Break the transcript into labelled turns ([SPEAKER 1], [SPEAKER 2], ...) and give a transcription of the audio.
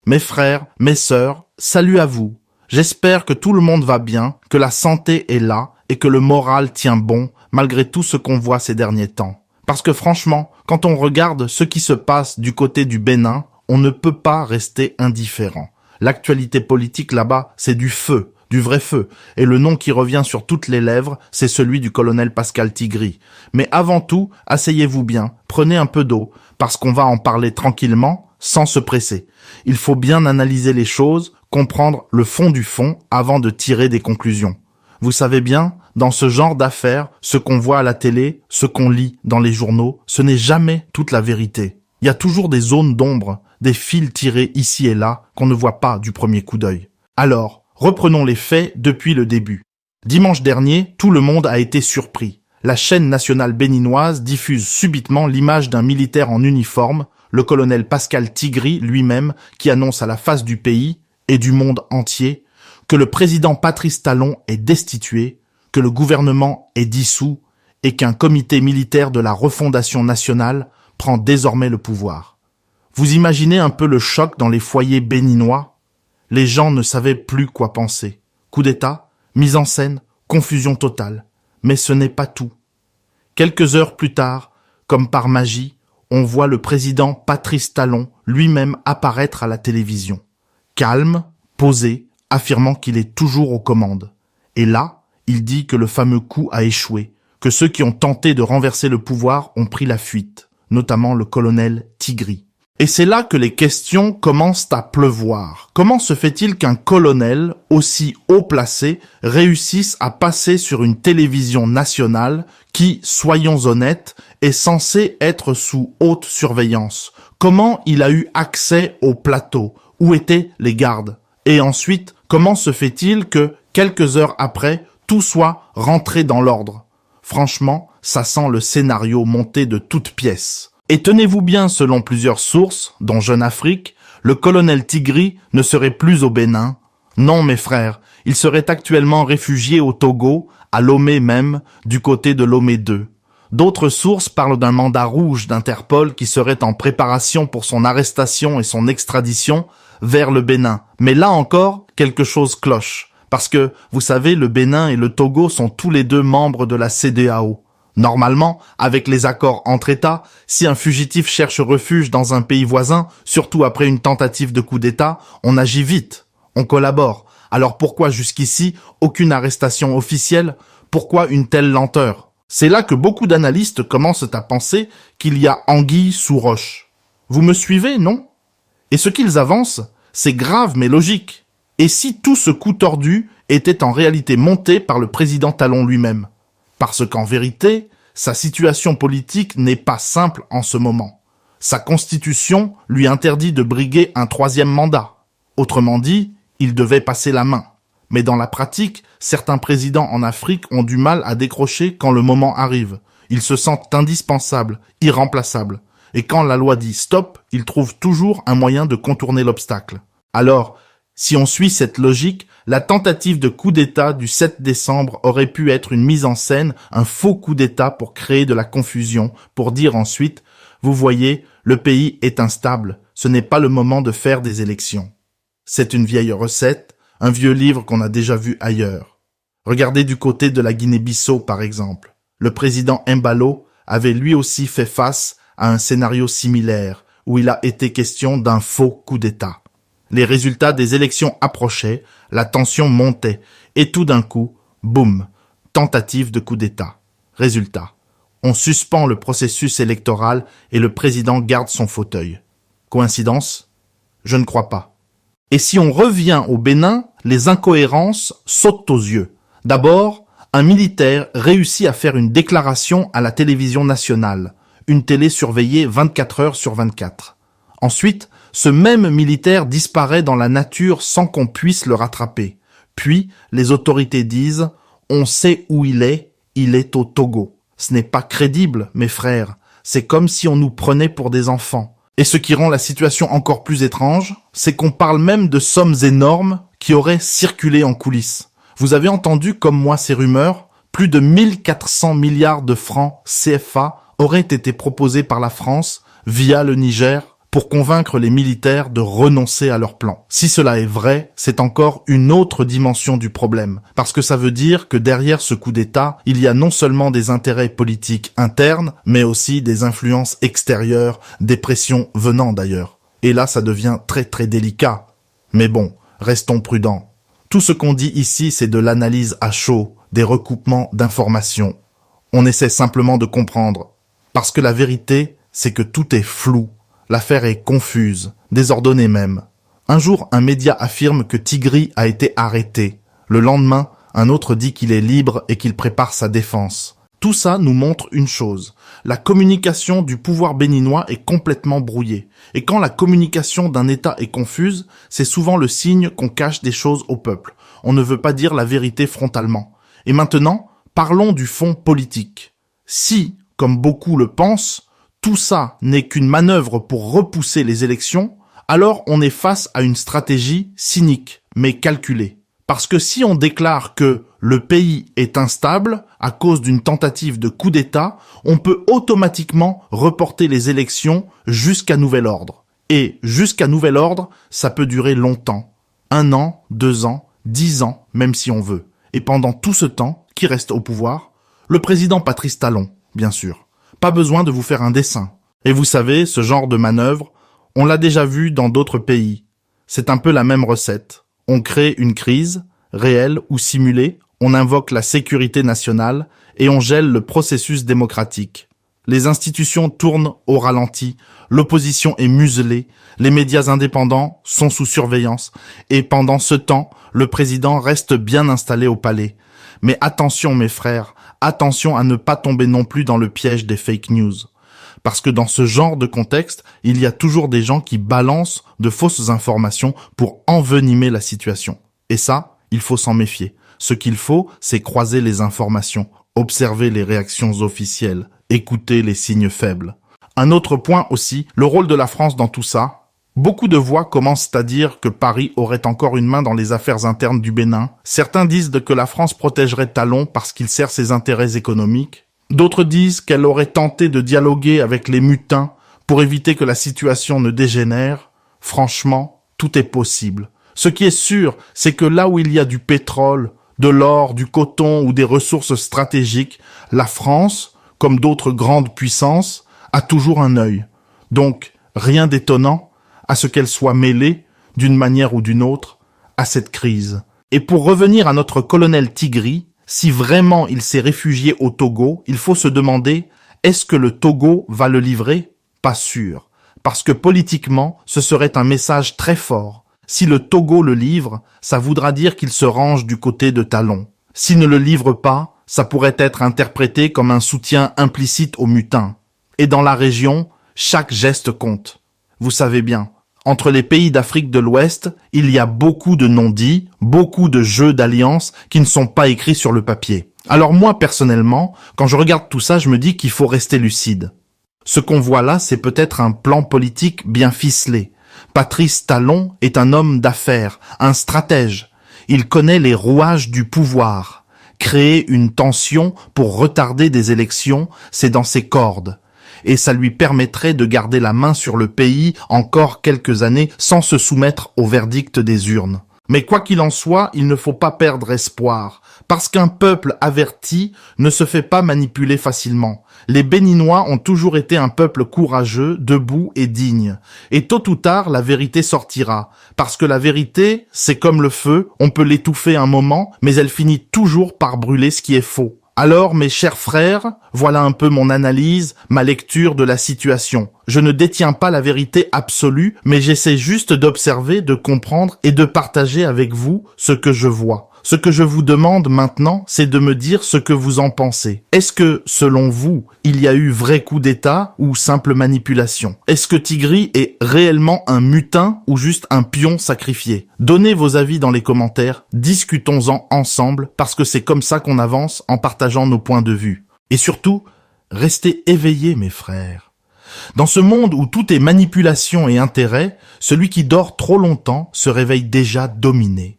[SPEAKER 1] Mes frères, mes sœurs, salut à vous. J'espère que tout le monde va bien, que la santé est là et que le moral tient bon malgré tout ce qu'on voit ces derniers temps. Parce que franchement, quand on regarde ce qui se passe du côté du Bénin, on ne peut pas rester indifférent. L'actualité politique là-bas, c'est du feu, du vrai feu. Et le nom qui revient sur toutes les lèvres, c'est celui du colonel Pascal Tigri. Mais avant tout, asseyez-vous bien, prenez un peu d'eau, parce qu'on va en parler tranquillement, sans se presser. Il faut bien analyser les choses, comprendre le fond du fond avant de tirer des conclusions. Vous savez bien, dans ce genre d'affaires, ce qu'on voit à la télé, ce qu'on lit dans les journaux, ce n'est jamais toute la vérité. Il y a toujours des zones d'ombre, des fils tirés ici et là qu'on ne voit pas du premier coup d'œil. Alors, reprenons les faits depuis le début. Dimanche dernier, tout le monde a été surpris. La chaîne nationale béninoise diffuse subitement l'image d'un militaire en uniforme, le colonel Pascal Tigri lui-même, qui annonce à la face du pays et du monde entier que le président Patrice Talon est destitué, que le gouvernement est dissous et qu'un comité militaire de la refondation nationale prend désormais le pouvoir. Vous imaginez un peu le choc dans les foyers béninois? Les gens ne savaient plus quoi penser. Coup d'État, mise en scène, confusion totale. Mais ce n'est pas tout. Quelques heures plus tard, comme par magie, on voit le président Patrice Talon lui-même apparaître à la télévision. Calme, posé, affirmant qu'il est toujours aux commandes. Et là, il dit que le fameux coup a échoué, que ceux qui ont tenté de renverser le pouvoir ont pris la fuite, notamment le colonel Tigri. Et c'est là que les questions commencent à pleuvoir. Comment se fait-il qu'un colonel aussi haut placé réussisse à passer sur une télévision nationale qui, soyons honnêtes, est censée être sous haute surveillance? Comment il a eu accès au plateau? Où étaient les gardes? Et ensuite, comment se fait-il que, quelques heures après, tout soit rentré dans l'ordre? Franchement, ça sent le scénario monté de toutes pièces. Et tenez-vous bien, selon plusieurs sources, dont Jeune Afrique, le colonel Tigri ne serait plus au Bénin. Non, mes frères, il serait actuellement réfugié au Togo, à Lomé même, du côté de Lomé 2. D'autres sources parlent d'un mandat rouge d'Interpol qui serait en préparation pour son arrestation et son extradition vers le Bénin. Mais là encore, quelque chose cloche. Parce que, vous savez, le Bénin et le Togo sont tous les deux membres de la CEDEAO. Normalement, avec les accords entre États, si un fugitif cherche refuge dans un pays voisin, surtout après une tentative de coup d'État, on agit vite, on collabore. Alors pourquoi jusqu'ici aucune arrestation officielle? Pourquoi une telle lenteur? C'est là que beaucoup d'analystes commencent à penser qu'il y a anguille sous roche. Vous me suivez, non? Et ce qu'ils avancent, c'est grave mais logique. Et si tout ce coup tordu était en réalité monté par le président Talon lui-même? Parce qu'en vérité, sa situation politique n'est pas simple en ce moment. Sa constitution lui interdit de briguer un troisième mandat. Autrement dit, il devait passer la main. Mais dans la pratique, certains présidents en Afrique ont du mal à décrocher quand le moment arrive. Ils se sentent indispensables, irremplaçables. Et quand la loi dit stop, ils trouvent toujours un moyen de contourner l'obstacle. Alors, si on suit cette logique, la tentative de coup d'État du 7 décembre aurait pu être une mise en scène, un faux coup d'État pour créer de la confusion, pour dire ensuite « Vous voyez, le pays est instable, ce n'est pas le moment de faire des élections. » C'est une vieille recette, un vieux livre qu'on a déjà vu ailleurs. Regardez du côté de la Guinée-Bissau par exemple. Le président Embalo avait lui aussi fait face à un scénario similaire, où il a été question d'un faux coup d'État. Les résultats des élections approchaient, la tension montait, et tout d'un coup, boum, tentative de coup d'État. Résultat, on suspend le processus électoral et le président garde son fauteuil. Coïncidence? Je ne crois pas. Et si on revient au Bénin, les incohérences sautent aux yeux. D'abord, un militaire réussit à faire une déclaration à la télévision nationale, une télé surveillée 24 heures sur 24. Ensuite, ce même militaire disparaît dans la nature sans qu'on puisse le rattraper. Puis, les autorités disent « On sait où il est au Togo ». Ce n'est pas crédible, mes frères. C'est comme si on nous prenait pour des enfants. Et ce qui rend la situation encore plus étrange, c'est qu'on parle même de sommes énormes qui auraient circulé en coulisses. Vous avez entendu comme moi ces rumeurs? Plus de 1400 milliards de francs CFA auraient été proposés par la France via le Niger pour convaincre les militaires de renoncer à leur plan. Si cela est vrai, c'est encore une autre dimension du problème, parce que ça veut dire que derrière ce coup d'État, il y a non seulement des intérêts politiques internes, mais aussi des influences extérieures, des pressions venant d'ailleurs. Et là, ça devient très très délicat. Mais bon, restons prudents. Tout ce qu'on dit ici, c'est de l'analyse à chaud, des recoupements d'informations. On essaie simplement de comprendre. Parce que la vérité, c'est que tout est flou. L'affaire est confuse, désordonnée même. Un jour, un média affirme que Tigri a été arrêté. Le lendemain, un autre dit qu'il est libre et qu'il prépare sa défense. Tout ça nous montre une chose. La communication du pouvoir béninois est complètement brouillée. Et quand la communication d'un État est confuse, c'est souvent le signe qu'on cache des choses au peuple. On ne veut pas dire la vérité frontalement. Et maintenant, parlons du fond politique. Si, comme beaucoup le pensent, tout ça n'est qu'une manœuvre pour repousser les élections, alors on est face à une stratégie cynique, mais calculée. Parce que si on déclare que le pays est instable à cause d'une tentative de coup d'État, on peut automatiquement reporter les élections jusqu'à nouvel ordre. Et jusqu'à nouvel ordre, ça peut durer longtemps. 1 an, 2 ans, 10 ans, même si on veut. Et pendant tout ce temps, qui reste au pouvoir? Le président Patrice Talon, bien sûr. Pas besoin de vous faire un dessin. Et vous savez, ce genre de manœuvre, on l'a déjà vu dans d'autres pays. C'est un peu la même recette. On crée une crise, réelle ou simulée, on invoque la sécurité nationale et on gèle le processus démocratique. Les institutions tournent au ralenti, l'opposition est muselée, les médias indépendants sont sous surveillance et pendant ce temps, le président reste bien installé au palais. Mais attention mes frères, attention à ne pas tomber non plus dans le piège des fake news. Parce que dans ce genre de contexte, il y a toujours des gens qui balancent de fausses informations pour envenimer la situation. Et ça, il faut s'en méfier. Ce qu'il faut, c'est croiser les informations, observer les réactions officielles, écouter les signes faibles. Un autre point aussi, le rôle de la France dans tout ça. Beaucoup de voix commencent à dire que Paris aurait encore une main dans les affaires internes du Bénin. Certains disent que la France protégerait Talon parce qu'il sert ses intérêts économiques. D'autres disent qu'elle aurait tenté de dialoguer avec les mutins pour éviter que la situation ne dégénère. Franchement, tout est possible. Ce qui est sûr, c'est que là où il y a du pétrole, de l'or, du coton ou des ressources stratégiques, la France, comme d'autres grandes puissances, a toujours un œil. Donc, rien d'étonnant à ce qu'elle soit mêlée, d'une manière ou d'une autre, à cette crise. Et pour revenir à notre colonel Tigri, si vraiment il s'est réfugié au Togo, il faut se demander, est-ce que le Togo va le livrer? Pas sûr. Parce que politiquement, ce serait un message très fort. Si le Togo le livre, ça voudra dire qu'il se range du côté de Talon. S'il ne le livre pas, ça pourrait être interprété comme un soutien implicite aux mutins. Et dans la région, chaque geste compte. Vous savez bien, entre les pays d'Afrique de l'Ouest, il y a beaucoup de non-dits, beaucoup de jeux d'alliances qui ne sont pas écrits sur le papier. Alors moi, personnellement, quand je regarde tout ça, je me dis qu'il faut rester lucide. Ce qu'on voit là, c'est peut-être un plan politique bien ficelé. Patrice Talon est un homme d'affaires, un stratège. Il connaît les rouages du pouvoir. Créer une tension pour retarder des élections, c'est dans ses cordes. Et ça lui permettrait de garder la main sur le pays encore quelques années sans se soumettre au verdict des urnes. Mais quoi qu'il en soit, il ne faut pas perdre espoir, parce qu'un peuple averti ne se fait pas manipuler facilement. Les Béninois ont toujours été un peuple courageux, debout et digne. Et tôt ou tard, la vérité sortira, parce que la vérité, c'est comme le feu, on peut l'étouffer un moment, mais elle finit toujours par brûler ce qui est faux. Alors, mes chers frères, voilà un peu mon analyse, ma lecture de la situation. Je ne détiens pas la vérité absolue, mais j'essaie juste d'observer, de comprendre et de partager avec vous ce que je vois. Ce que je vous demande maintenant, c'est de me dire ce que vous en pensez. Est-ce que, selon vous, il y a eu vrai coup d'État ou simple manipulation? Est-ce que Tigri est réellement un mutin ou juste un pion sacrifié? Donnez vos avis dans les commentaires, discutons-en ensemble, parce que c'est comme ça qu'on avance en partageant nos points de vue. Et surtout, restez éveillés, mes frères. Dans ce monde où tout est manipulation et intérêt, celui qui dort trop longtemps se réveille déjà dominé.